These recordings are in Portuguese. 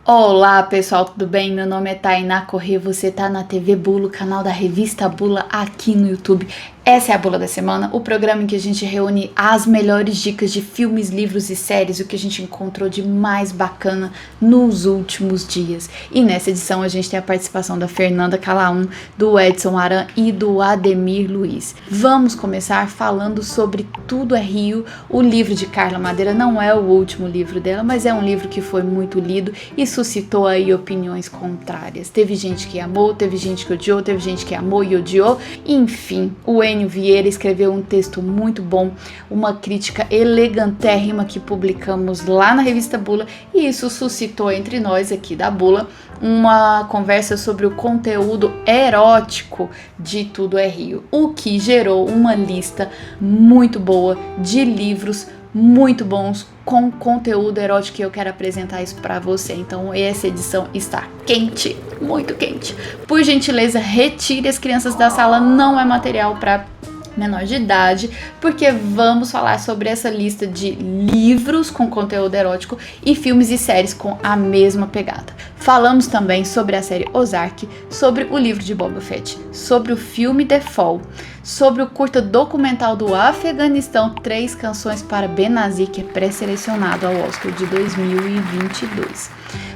Olá pessoal, tudo bem? Meu nome é Tainá Corrêa, você tá na TV Bula, canal da Revista Bula aqui no YouTube. Essa é a Bula da Semana, o programa em que a gente reúne as melhores dicas de filmes, livros e séries, o que a gente encontrou de mais bacana nos últimos dias. E nessa edição a gente tem a participação da Fernanda Calaum, do Edson Aran e do Ademir Luiz. Vamos começar falando sobre Tudo é Rio. O livro de Carla Madeira não é o último livro dela, mas é um livro que foi muito lido e suscitou aí opiniões contrárias. Teve gente que amou, teve gente que odiou, teve gente que amou e odiou. Enfim, o Enio Vieira escreveu um texto muito bom, uma crítica elegantérrima que publicamos lá na Revista Bula, e isso suscitou entre nós aqui da Bula uma conversa sobre o conteúdo erótico de Tudo é Rio, o que gerou uma lista muito boa de livros muito bons com conteúdo erótico, e eu quero apresentar isso pra você. Então essa edição está quente, muito quente. Por gentileza, retire as crianças da sala, não é material para menor de idade, porque vamos falar sobre essa lista de livros com conteúdo erótico e filmes e séries com a mesma pegada. Falamos também sobre a série Ozark, sobre o livro de Boba Fett, sobre o filme The Fall, sobre o curta documental do Afeganistão, 3 canções para Benazir, que é pré-selecionado ao Oscar de 2022.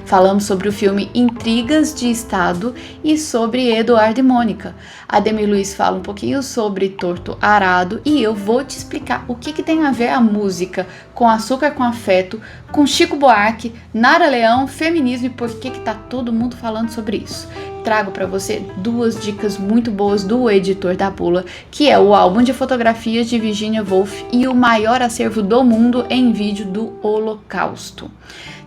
Falamos sobre o filme Intrigas de Estado e sobre Eduardo e Mônica. Ademir Luiz fala um pouquinho sobre Torto Arado e eu vou te explicar o que tem a ver a música com Açúcar com Afeto, com Chico Buarque, Nara Leão, feminismo e por que tá todo mundo falando sobre isso. Trago para você 2 dicas muito boas do editor da Bula, que é o álbum de fotografias de Virginia Woolf e o maior acervo do mundo em vídeo do Holocausto.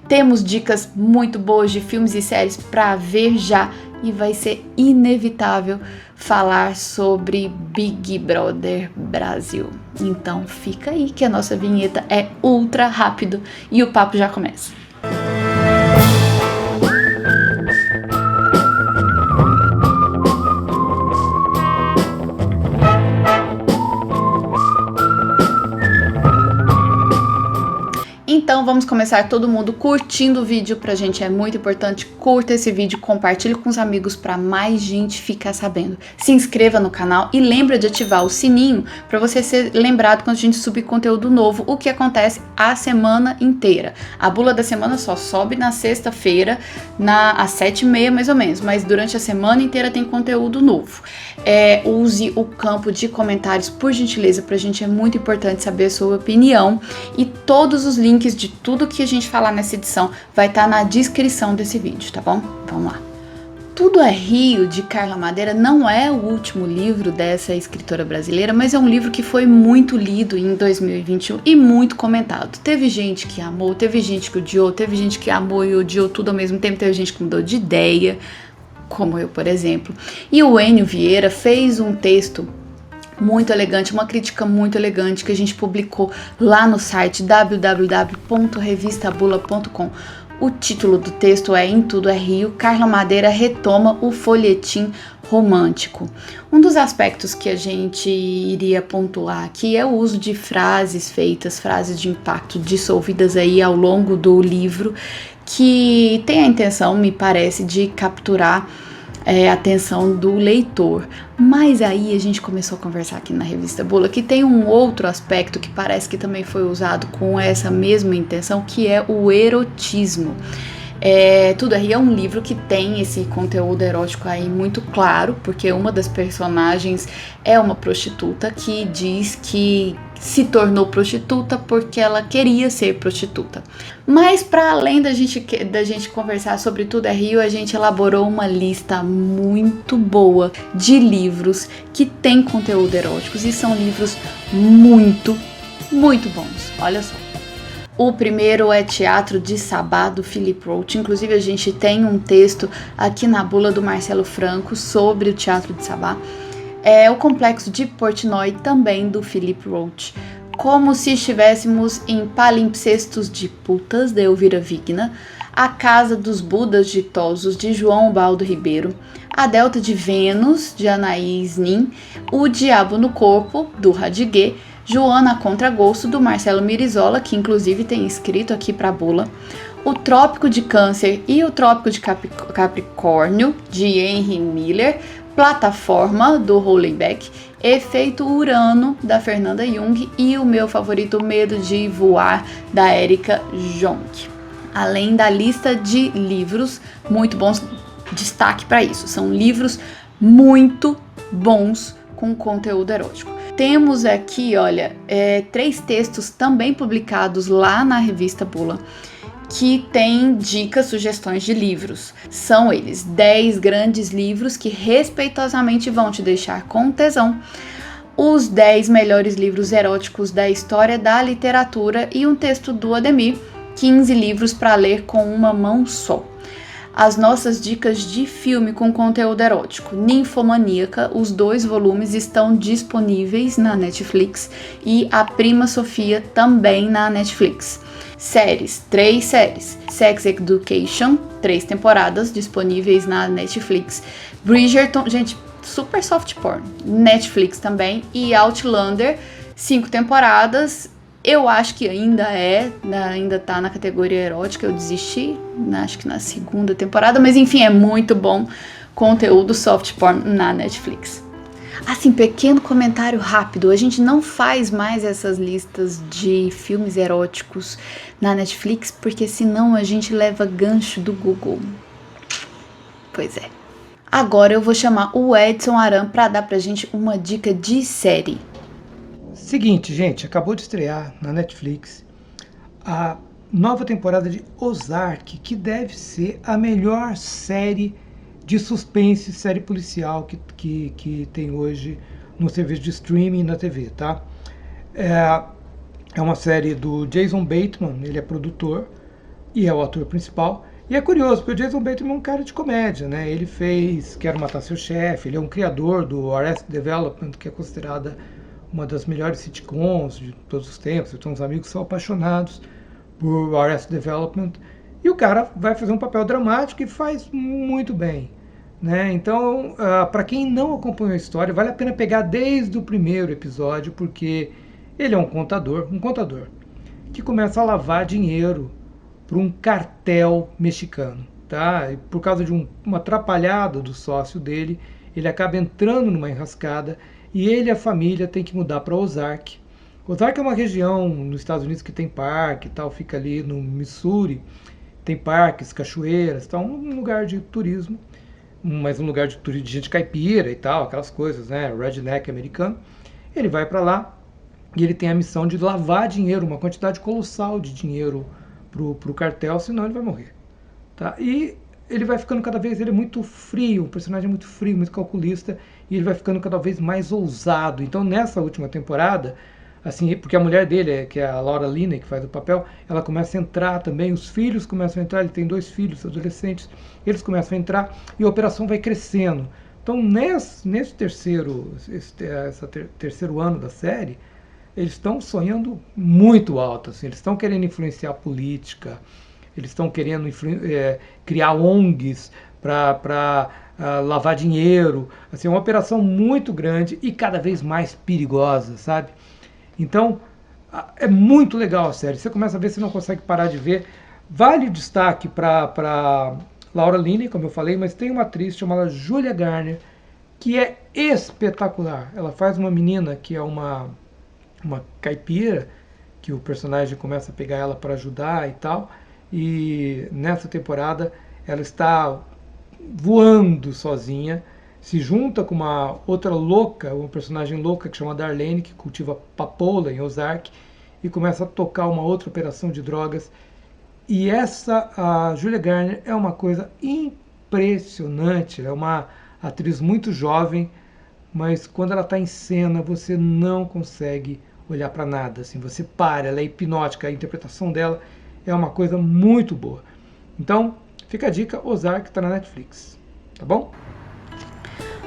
Temos dicas muito boas de filmes e séries para ver já, e vai ser inevitável falar sobre Big Brother Brasil. Então fica aí que a nossa vinheta é ultra rápido e o papo já começa. Então vamos começar todo mundo curtindo o vídeo, pra gente é muito importante. Curta esse vídeo, compartilhe com os amigos para mais gente ficar sabendo. Se inscreva no canal e lembra de ativar o sininho para você ser lembrado quando a gente subir conteúdo novo, o que acontece a semana inteira. A Bula da Semana só sobe na sexta-feira, às 7h30 mais ou menos, mas durante a semana inteira tem conteúdo novo. Use o campo de comentários, por gentileza, pra gente é muito importante saber a sua opinião, e todos os links de tudo que a gente falar nessa edição vai estar na descrição desse vídeo, tá bom? Vamos lá. Tudo é Rio, de Carla Madeira, não é o último livro dessa escritora brasileira, mas é um livro que foi muito lido em 2021 e muito comentado. Teve gente que amou, teve gente que odiou, teve gente que amou e odiou tudo ao mesmo tempo, teve gente que mudou de ideia, como eu, por exemplo. E o Enio Vieira fez um texto muito elegante, uma crítica muito elegante que a gente publicou lá no site www.revistabula.com. O título do texto é Em Tudo é Rio, Carla Madeira retoma o folhetim romântico. Um dos aspectos que a gente iria pontuar aqui é o uso de frases feitas, frases de impacto dissolvidas aí ao longo do livro, que tem a intenção, me parece, de capturar a atenção do leitor. Mas aí a gente começou a conversar aqui na Revista Bula que tem um outro aspecto que parece que também foi usado com essa mesma intenção, que é o erotismo. Tudo é Rio é um livro que tem esse conteúdo erótico aí muito claro, porque uma das personagens é uma prostituta que diz que se tornou prostituta porque ela queria ser prostituta. Mas para além da gente conversar sobre Tudo é Rio, a gente elaborou uma lista muito boa de livros que tem conteúdo eróticos e são livros muito, muito bons. Olha só. O primeiro é Teatro de Sabá, do Philip Roth. Inclusive, a gente tem um texto aqui na Bula do Marcelo Franco sobre o Teatro de Sabá. O Complexo de Portnoy, também do Philip Roth. Como se estivéssemos em Palimpsestos de Putas, de Elvira Vigna. A Casa dos Budas Ditosos, de João Baldo Ribeiro. A Delta de Vênus, de Anaís Nin. O Diabo no Corpo, do Radiguet. Joana a Contragosto, do Marcelo Mirizola, que inclusive tem escrito aqui para a Bula. O Trópico de Câncer e o Trópico de Capricórnio, de Henry Miller, Plataforma, do Houellebecq, Efeito Urano, da Fernanda Jung e o meu favorito, Medo de Voar, da Erika Jonck. Além da lista de livros muito bons, destaque para isso, são livros muito bons com conteúdo erótico. Temos aqui, olha, 3 textos também publicados lá na revista Bula, que tem dicas, sugestões de livros. São eles 10 grandes livros que respeitosamente vão te deixar com tesão, os 10 melhores livros eróticos da história da literatura e um texto do Ademir, 15 livros para ler com uma mão só. As nossas dicas de filme com conteúdo erótico. Ninfomaníaca, os 2 volumes estão disponíveis na Netflix e A Prima Sofia também na Netflix. Séries, 3 séries. Sex Education, 3 temporadas disponíveis na Netflix. Bridgerton, gente, super soft porn, Netflix também. E Outlander, 5 temporadas. Eu acho que ainda tá na categoria erótica, eu desisti, acho que na 2ª temporada, mas enfim, é muito bom conteúdo soft porn na Netflix. Assim, pequeno comentário rápido, a gente não faz mais essas listas de filmes eróticos na Netflix, porque senão a gente leva gancho do Google. Pois é. Agora eu vou chamar o Edson Aran para dar pra gente uma dica de série. Seguinte, gente, acabou de estrear na Netflix a nova temporada de Ozark, que deve ser a melhor série de suspense, série policial que tem hoje no serviço de streaming na TV, tá? É uma série do Jason Bateman, ele é produtor e é o ator principal. E é curioso, porque o Jason Bateman é um cara de comédia, né? Ele fez Quero Matar Seu Chefe, ele é um criador do Arrested Development, que é considerada uma das melhores sitcoms de todos os tempos. Eu tenho uns amigos que são apaixonados por Arrested Development. E o cara vai fazer um papel dramático e faz muito bem, né? Então, para quem não acompanhou a história, vale a pena pegar desde o primeiro episódio, porque ele é um contador que começa a lavar dinheiro para um cartel mexicano, tá? E por causa de uma atrapalhada do sócio dele, ele acaba entrando numa enrascada e ele e a família têm que mudar para Ozark. Ozark é uma região nos Estados Unidos que tem parque e tal, fica ali no Missouri, tem parques, cachoeiras, tá? Um lugar de turismo, mas um lugar de gente caipira e tal, aquelas coisas, né? Redneck americano. Ele vai para lá e ele tem a missão de lavar dinheiro, uma quantidade colossal de dinheiro pro cartel, senão ele vai morrer, tá? E ele vai ficando cada vez, ele é muito frio, um personagem muito frio, muito calculista, e ele vai ficando cada vez mais ousado. Então nessa última temporada, assim, porque a mulher dele, que é a Laura Linney, que faz o papel, ela começa a entrar também, os filhos começam a entrar, ele tem 2 filhos adolescentes, eles começam a entrar e a operação vai crescendo. Então nesse terceiro ano da série, eles estão sonhando muito alto, assim, eles estão querendo influenciar a política, eles estão querendo criar ONGs para lavar dinheiro, assim, é uma operação muito grande e cada vez mais perigosa, sabe? Então, é muito legal a série, você começa a ver, você não consegue parar de ver. Vale o destaque para Laura Linney, como eu falei, mas tem uma atriz chamada Julia Garner, que é espetacular. Ela faz uma menina que é uma caipira, que o personagem começa a pegar ela para ajudar e tal, e nessa temporada ela está voando sozinha, se junta com uma outra louca, uma personagem louca que chama Darlene, que cultiva papoula em Ozark, e começa a tocar uma outra operação de drogas. E a Julia Garner é uma coisa impressionante, é uma atriz muito jovem, mas quando ela está em cena você não consegue olhar para nada, assim, você para, ela é hipnótica, a interpretação dela é uma coisa muito boa. Então, fica a dica, Ozark está na Netflix, tá bom?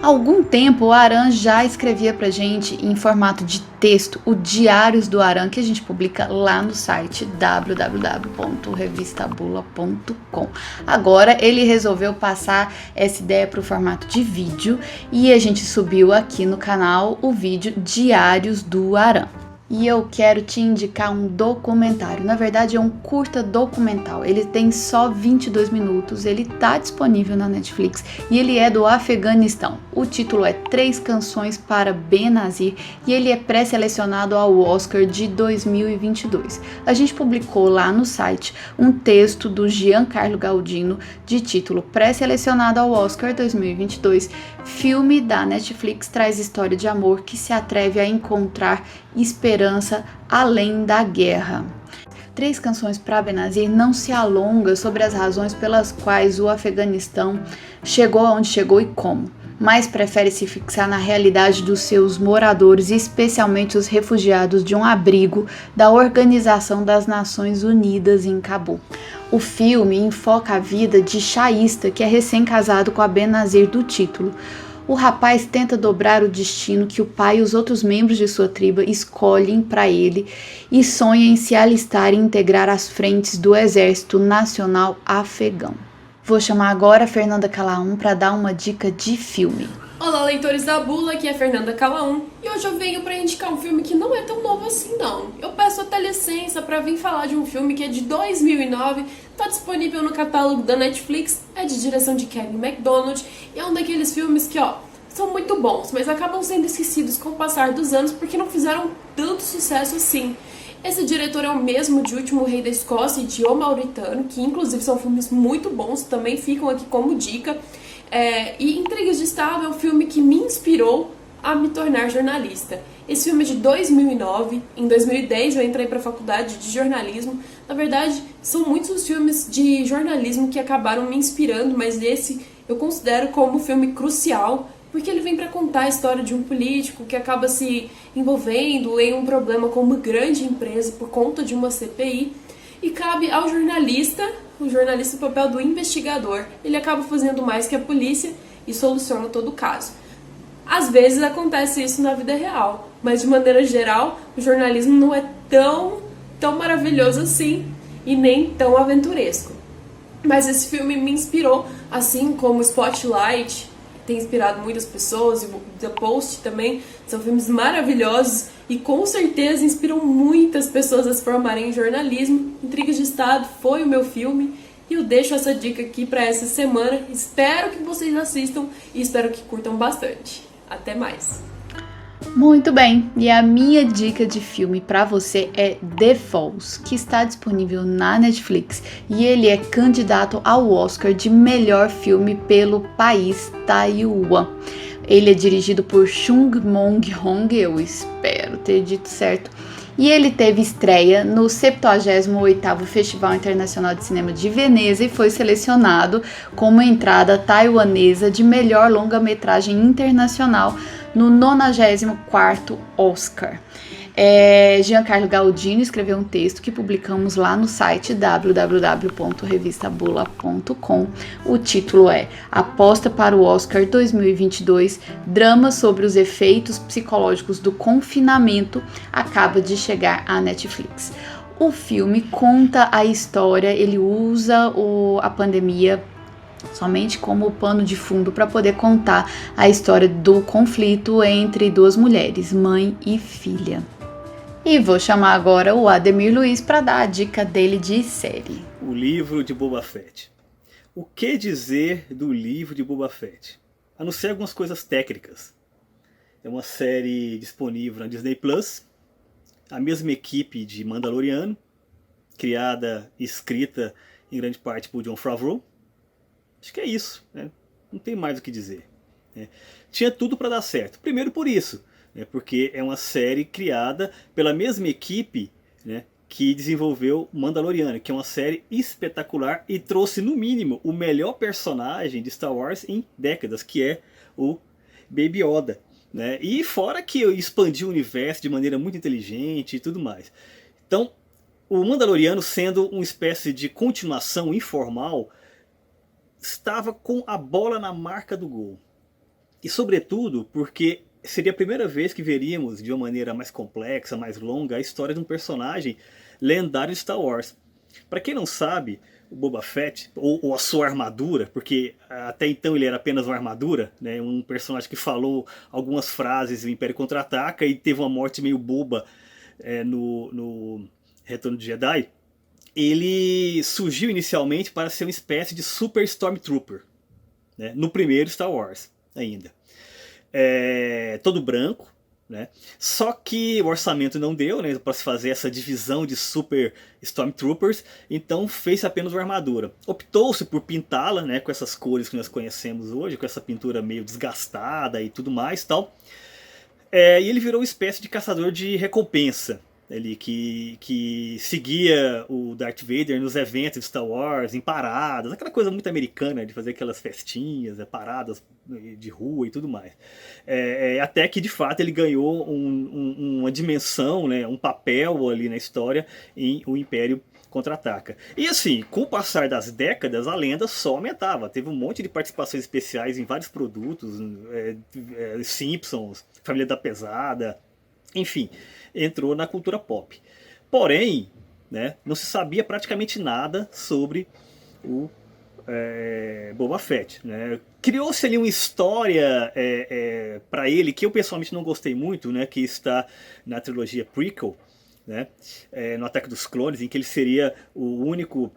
Há algum tempo o Aran já escrevia pra gente em formato de texto o Diários do Aran, que a gente publica lá no site www.revistabula.com. Agora ele resolveu passar essa ideia para o formato de vídeo e a gente subiu aqui no canal o vídeo Diários do Aran. E eu quero te indicar um documentário. Na verdade, é um curta documental. Ele tem só 22 minutos. Ele tá disponível na Netflix e ele é do Afeganistão. O título é Três Canções para Benazir e ele é pré-selecionado ao Oscar de 2022. A gente publicou lá no site um texto do Giancarlo Galdino de título pré-selecionado ao Oscar 2022. Filme da Netflix traz história de amor que se atreve a encontrar esperança além da guerra. Três Canções para Benazir não se alonga sobre as razões pelas quais o Afeganistão chegou aonde chegou e como, mas prefere se fixar na realidade dos seus moradores, especialmente os refugiados de um abrigo da Organização das Nações Unidas em Cabul. O filme enfoca a vida de Shaista, que é recém-casado com a Benazir do título. O rapaz tenta dobrar o destino que o pai e os outros membros de sua tribo escolhem para ele e sonha em se alistar e integrar as frentes do Exército Nacional Afegão. Vou chamar agora a Fernanda Calaum para dar uma dica de filme. Olá, leitores da Bula, aqui é a Fernanda Calaum e hoje eu venho para indicar um filme que não é tão novo assim não. Eu peço até licença para vir falar de um filme que é de 2009, tá disponível no catálogo da Netflix, é de direção de Kevin MacDonald e é um daqueles filmes que, são muito bons, mas acabam sendo esquecidos com o passar dos anos porque não fizeram tanto sucesso assim. Esse diretor é o mesmo de O Último Rei da Escócia e de O Mauritano, que inclusive são filmes muito bons, também ficam aqui como dica. E Intrigas de Estado é um filme que me inspirou a me tornar jornalista. Esse filme é de 2009, em 2010 eu entrei para a faculdade de jornalismo. Na verdade, são muitos os filmes de jornalismo que acabaram me inspirando, mas esse eu considero como um filme crucial, porque ele vem para contar a história de um político que acaba se envolvendo em um problema com uma grande empresa por conta de uma CPI, e cabe ao jornalista, o jornalista, o papel do investigador. Ele acaba fazendo mais que a polícia e soluciona todo o caso. Às vezes acontece isso na vida real, mas de maneira geral, o jornalismo não é tão maravilhoso assim e nem tão aventuresco. Mas esse filme me inspirou, assim como Spotlight tem inspirado muitas pessoas, e The Post também, são filmes maravilhosos e com certeza inspiram muitas pessoas a se formarem em jornalismo. Intrigas de Estado foi o meu filme e eu deixo essa dica aqui para essa semana. Espero que vocês assistam e espero que curtam bastante. Até mais! Muito bem, e a minha dica de filme para você é The Falls, que está disponível na Netflix e ele é candidato ao Oscar de melhor filme pelo país Taiwan. Ele é dirigido por Chung Mong-hong, eu espero ter dito certo, e ele teve estreia no 78º Festival Internacional de Cinema de Veneza e foi selecionado como entrada taiwanesa de melhor longa-metragem internacional no 94º Oscar. Giancarlo Galdino escreveu um texto que publicamos lá no site www.revistabula.com. O título é Aposta para o Oscar 2022, drama sobre os efeitos psicológicos do confinamento, acaba de chegar à Netflix. O filme conta a história, ele usa a pandemia somente como pano de fundo para poder contar a história do conflito entre duas mulheres, mãe e filha. E vou chamar agora o Ademir Luiz para dar a dica dele de série. O livro de Boba Fett. O que dizer do livro de Boba Fett? A não ser algumas coisas técnicas. É uma série disponível na Disney Plus, a mesma equipe de Mandaloriano, criada e escrita em grande parte por Jon Favreau. Acho que é isso, né? Não tem mais o que dizer, né? Tinha tudo para dar certo. Primeiro por isso, né? Porque é uma série criada pela mesma equipe, né, que desenvolveu Mandaloriano, que é uma série espetacular e trouxe no mínimo o melhor personagem de Star Wars em décadas, que é o Baby Yoda, né? E fora que expandiu o universo de maneira muito inteligente e tudo mais. Então, o Mandaloriano, sendo uma espécie de continuação informal, estava com a bola na marca do gol. E sobretudo porque seria a primeira vez que veríamos de uma maneira mais complexa, mais longa, a história de um personagem lendário de Star Wars. Para quem não sabe, o Boba Fett, ou a sua armadura, porque até então ele era apenas uma armadura, né, um personagem que falou algumas frases no Império Contra-Ataca e teve uma morte meio boba no Retorno de Jedi, ele surgiu inicialmente para ser uma espécie de Super Stormtrooper, né? No primeiro Star Wars ainda. Todo branco, né? Só que o orçamento não deu, né, para se fazer essa divisão de Super Stormtroopers, então fez apenas uma armadura. Optou-se por pintá-la, né, com essas cores que nós conhecemos hoje, com essa pintura meio desgastada e tudo mais, tal. E ele virou uma espécie de caçador de recompensa, ali, que seguia o Darth Vader nos eventos de Star Wars, em paradas, aquela coisa muito americana de fazer aquelas festinhas, paradas de rua e tudo mais. Até que de fato ele ganhou uma dimensão, né, um papel ali na história em O Império Contra-Ataca. E assim, com o passar das décadas, a lenda só aumentava. Teve um monte de participações especiais em vários produtos, Simpsons, Família da Pesada, enfim, entrou na cultura pop. Porém, né, não se sabia praticamente nada sobre o Boba Fett, né? Criou-se ali uma história para ele que eu pessoalmente não gostei muito, né, que está na trilogia prequel, né, no Ataque dos Clones, em que ele seria o único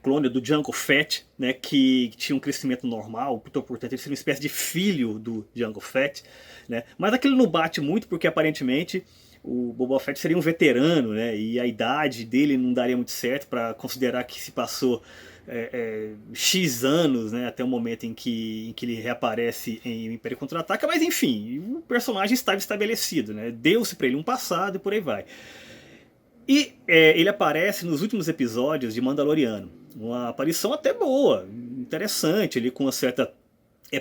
clone do Jango Fett, né, que tinha um crescimento normal, portanto ele seria uma espécie de filho do Jango Fett, né? Mas aquilo não bate muito porque aparentemente o Boba Fett seria um veterano, né, e a idade dele não daria muito certo para considerar que se passou X anos, né, até o momento em que ele reaparece em O Império Contra-Ataca, mas enfim, o personagem estava estabelecido, né, deu-se para ele um passado e por aí vai. E ele aparece nos últimos episódios de Mandaloriano, uma aparição até boa, interessante, ali com uma certa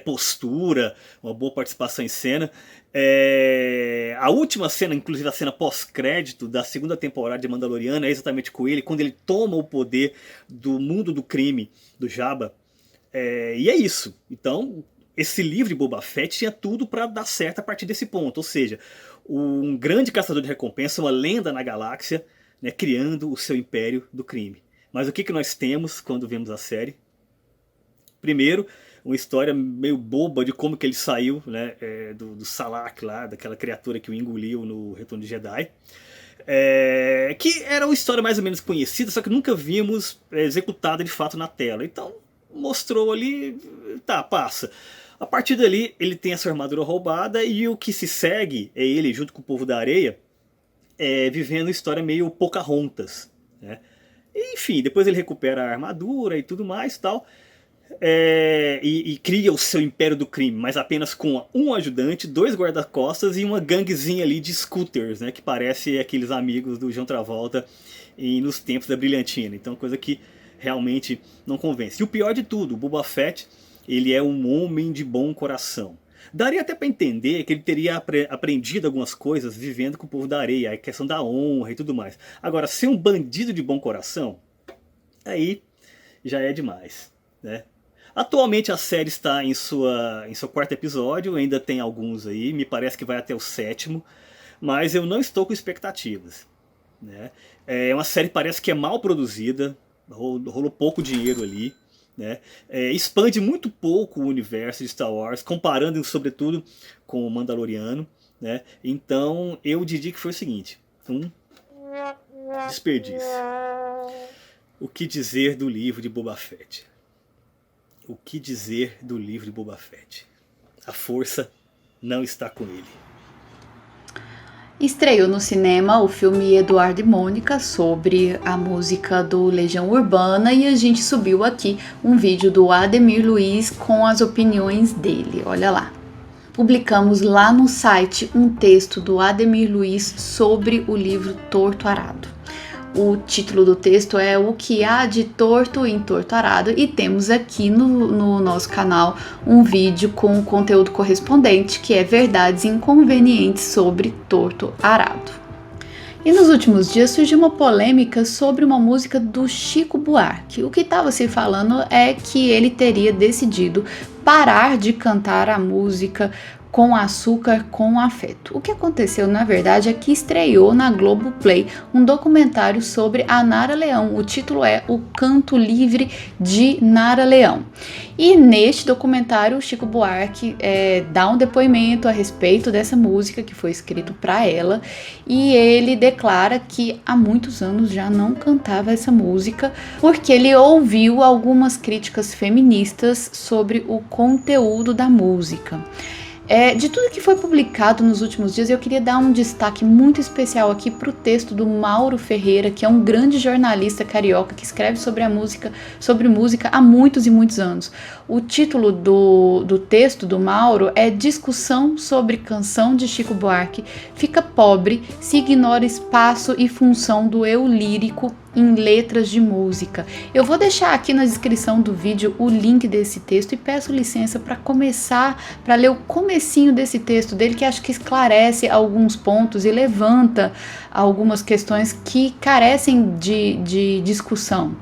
postura, uma boa participação em cena. A última cena, inclusive a cena pós-crédito da segunda temporada de Mandaloriano, é exatamente com ele, quando ele toma o poder do mundo do crime do Jabba. E é isso. Então, esse livro de Boba Fett tinha tudo para dar certo a partir desse ponto. Ou seja, um grande caçador de recompensa, uma lenda na galáxia, né, criando o seu império do crime. Mas o que nós temos quando vemos a série? Primeiro, uma história meio boba de como que ele saiu, né, do Salak lá, daquela criatura que o engoliu no Retorno de Jedi. Que era uma história mais ou menos conhecida, só que nunca vimos executada de fato na tela. Então mostrou ali, tá, passa. A partir dali ele tem essa armadura roubada e o que se segue é ele junto com o povo da areia vivendo uma história meio Pocahontas, né? E, enfim, depois ele recupera a armadura e tudo mais tal. E cria o seu império do crime, mas apenas com um ajudante, 2 guarda-costas e uma ganguezinha ali de scooters, né, que parece aqueles amigos do John Travolta nos tempos da Brilhantina. Então, coisa que realmente não convence. E o pior de tudo, o Boba Fett, ele é um homem de bom coração. Daria até para entender que ele teria aprendido algumas coisas vivendo com o povo da areia, a questão da honra e tudo mais. Agora, ser um bandido de bom coração, aí já é demais, né? Atualmente a série está em seu 4º episódio, ainda tem alguns aí, me parece que vai até o 7º, mas eu não estou com expectativas, né? É uma série que parece que é mal produzida, rolou pouco dinheiro ali, né? Expande muito pouco o universo de Star Wars, comparando sobretudo com o Mandaloriano, né? Então eu diria que foi o seguinte, um desperdício. O que dizer do livro de Boba Fett? O que dizer do livro de Boba Fett? A força não está com ele. Estreou no cinema o filme Eduardo e Mônica sobre a música do Legião Urbana e a gente subiu aqui um vídeo do Ademir Luiz com as opiniões dele, olha lá. Publicamos lá no site um texto do Ademir Luiz sobre o livro Torto Arado. O título do texto é O que há de torto em Torto Arado e temos aqui no nosso canal um vídeo com o conteúdo correspondente, que é Verdades Inconvenientes sobre Torto Arado. E nos últimos dias surgiu uma polêmica sobre uma música do Chico Buarque. O que estava se falando é que ele teria decidido parar de cantar a música Com Açúcar com Afeto. O que aconteceu, na verdade, é que estreou na Globoplay um documentário sobre a Nara Leão. O título é O Canto Livre de Nara Leão. E neste documentário, o Chico Buarque dá um depoimento a respeito dessa música que foi escrito para ela, e ele declara que há muitos anos já não cantava essa música porque ele ouviu algumas críticas feministas sobre o conteúdo da música. De tudo que foi publicado nos últimos dias, eu queria dar um destaque muito especial aqui para o texto do Mauro Ferreira, que é um grande jornalista carioca que escreve sobre música há muitos e muitos anos. O título do texto do Mauro é Discussão sobre canção de Chico Buarque fica pobre se ignora espaço e função do eu lírico em letras de música. Eu vou deixar aqui na descrição do vídeo o link desse texto e peço licença para ler o comecinho desse texto dele, que acho que esclarece alguns pontos e levanta algumas questões que carecem de discussão.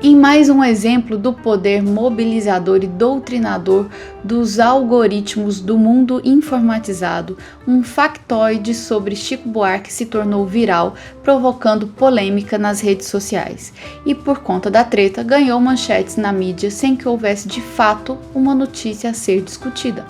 Em mais um exemplo do poder mobilizador e doutrinador dos algoritmos do mundo informatizado, um factoide sobre Chico Buarque se tornou viral, provocando polêmica nas redes sociais. E por conta da treta, ganhou manchetes na mídia sem que houvesse de fato uma notícia a ser discutida.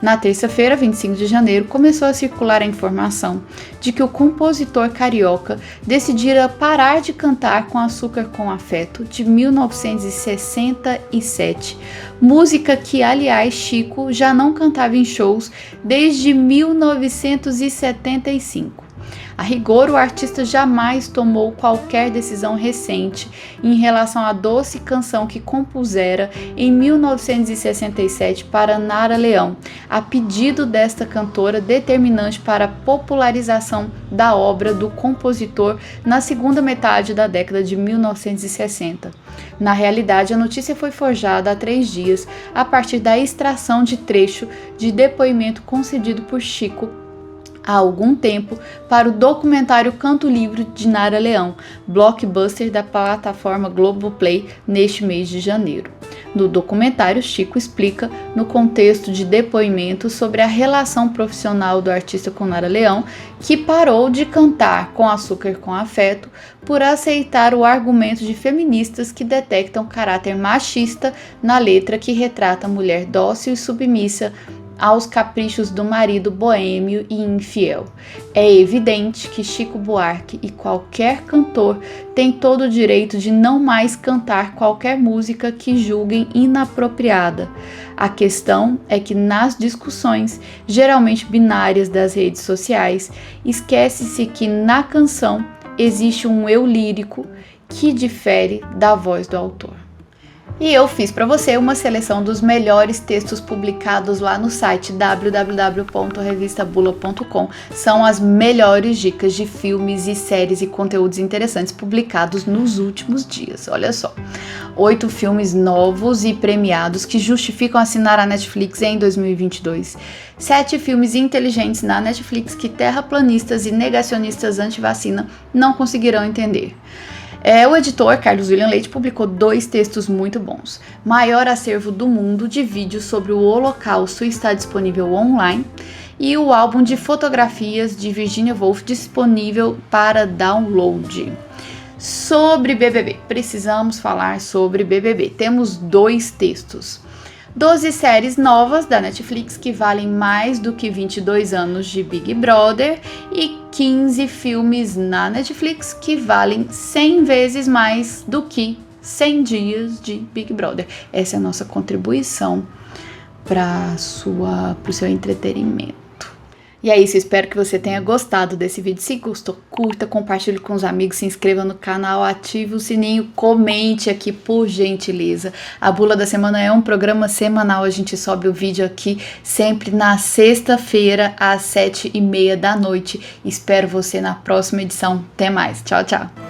Na terça-feira, 25 de janeiro, começou a circular a informação de que o compositor carioca decidira parar de cantar Com Açúcar com Afeto, de 1967, música que, aliás, Chico já não cantava em shows desde 1975. A rigor, o artista jamais tomou qualquer decisão recente em relação à doce canção que compusera em 1967 para Nara Leão, a pedido desta cantora determinante para a popularização da obra do compositor na segunda metade da década de 1960. Na realidade, a notícia foi forjada há 3 dias, a partir da extração de trecho de depoimento concedido por Chico há algum tempo para o documentário Canto Livre de Nara Leão, blockbuster da plataforma Globoplay neste mês de janeiro. No documentário, Chico explica, no contexto de depoimento, sobre a relação profissional do artista com Nara Leão, que parou de cantar Com Açúcar com Afeto por aceitar o argumento de feministas que detectam caráter machista na letra que retrata a mulher dócil e submissa aos caprichos do marido boêmio e infiel. É evidente que Chico Buarque e qualquer cantor tem todo o direito de não mais cantar qualquer música que julguem inapropriada. A questão é que nas discussões, geralmente binárias das redes sociais, esquece-se que na canção existe um eu lírico que difere da voz do autor. E eu fiz para você uma seleção dos melhores textos publicados lá no site www.revistabula.com. São as melhores dicas de filmes e séries e conteúdos interessantes publicados nos últimos dias. Olha só, 8 filmes novos e premiados que justificam assinar a Netflix em 2022. 7 filmes inteligentes na Netflix que terraplanistas e negacionistas anti-vacina não conseguirão entender. O editor Carlos William Leite publicou 2 textos muito bons. Maior acervo do mundo de vídeos sobre o Holocausto está disponível online, e o álbum de fotografias de Virginia Woolf disponível para download. Sobre BBB, precisamos falar sobre BBB. Temos 2 textos. 12 séries novas da Netflix que valem mais do que 22 anos de Big Brother e 15 filmes na Netflix que valem 100 vezes mais do que 100 dias de Big Brother. Essa é a nossa contribuição para o seu entretenimento. E é isso, espero que você tenha gostado desse vídeo. Se gostou, curta, compartilhe com os amigos, se inscreva no canal, ative o sininho, comente aqui por gentileza. A Bula da Semana é um programa semanal, a gente sobe o vídeo aqui sempre na sexta-feira às 7h30 da noite. Espero você na próxima edição. Até mais, tchau, tchau!